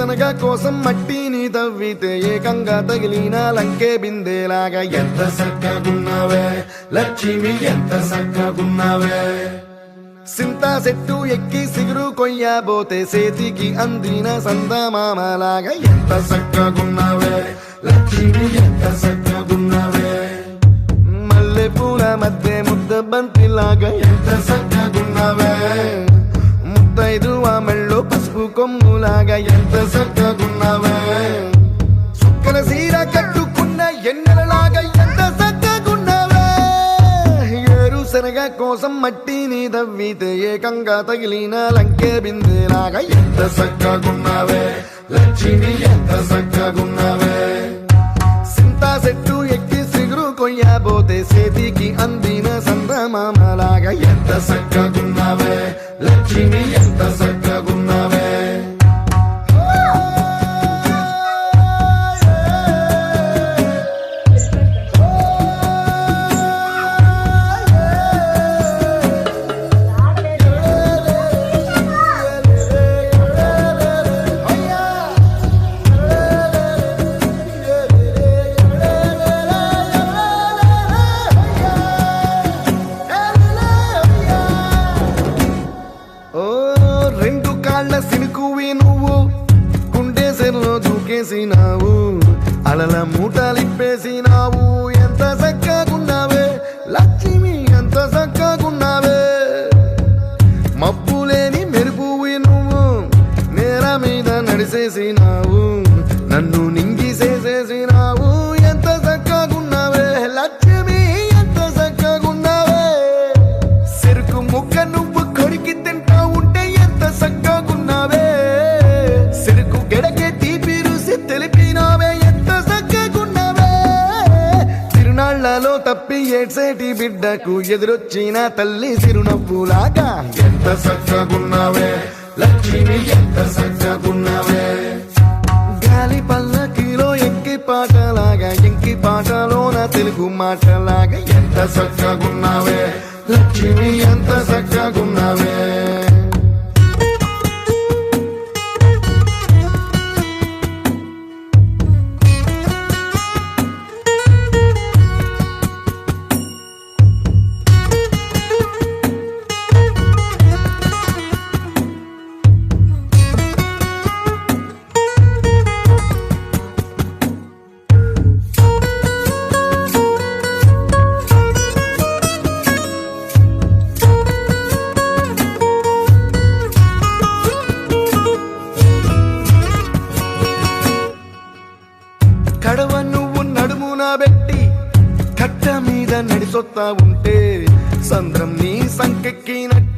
శనగ కోసం మట్టిని తవ్వితే ఏకంగా తగిలిన లంకే బిందేలాగా ఎంత సక్కగున్నావే లక్ష్మి ఎంత సక్కగున్నావే సింతా చెట్టు ఎక్కి సిగురు కొయ్యబోతే చేతికి అందిన సందమామలాగా ఎంత సక్కగున్నావే లక్ష్మి ఎంత సక్కగున్నావే మల్లె పూల మధ్య ముద్ద బంతిలాగా ఎంత సక్కగున్నావే ముద్దైదు ఆ మెళ్ళో పసుపు కొమ్ములాగా ఎంత సక్కగున్నావే సుక్కల సీర కట్టుకున్న ఎన్నెలలాగా ఎంత సక్కగున్నావే ఏరు శనగ కోసం మట్టిని తవ్వితే ఏకంగా తగిలిన లంకే బిందేలాగా ఎంత సక్కగున్నావే లక్ష్మి ఎంత సక్కగున్నావే సింతా చెట్టు ఎక్కి సిగురు కొయ్యబోతే చేతికి అందిన సందమామలాగా ఎంత సక్కగున్నావే లక్ష్మి ఎంత సక్కగున్నావే సినుకువి నువ్వు గుండె సెల్లో దూకేసినావు అలల మూటలిప్పేసినావు ఎంత చక్కగున్నావే లక్ష్మి ఎంత చక్కగున్నావే మబ్బులేని మెరుపువి నువ్వు నేల మీద నడిసేసినావు నన్ను నింగిసేసేసినావు ఎంత చక్కగున్నావే లక్ష్మి ఎంత చక్కగున్నావే చెరుకు ముక్క నువ్వు కొరికి తింటా ఉంటే ఎంత చక్కగున్నావే చెరుకు గెడకే తీపి రుసి తెలిపినావే ఎంత చక్కగున్నావే తిరునాళ్లలో తప్పి ఏడ్సేటి బిడ్డకు ఎదురొచ్చిన తల్లి చిరునవ్వులాగా ఎంత చక్కగున్నావే లక్ష్మి ఎంత చక్కగున్నావే గాలి పల్లకిలో ఎంకి పాటలాగా ఎంకి పాటలోన తెలుగు మాటలాగా ఎంత చక్కగున్నావే లక్ష్మి ఎంత చక్కగున్నావే కడవ నువ్వు నడుమున పెట్టి కట్ట మీద నడిసొత్తా ఉంటే సంద్రం నీ సంకెక్కినట్టు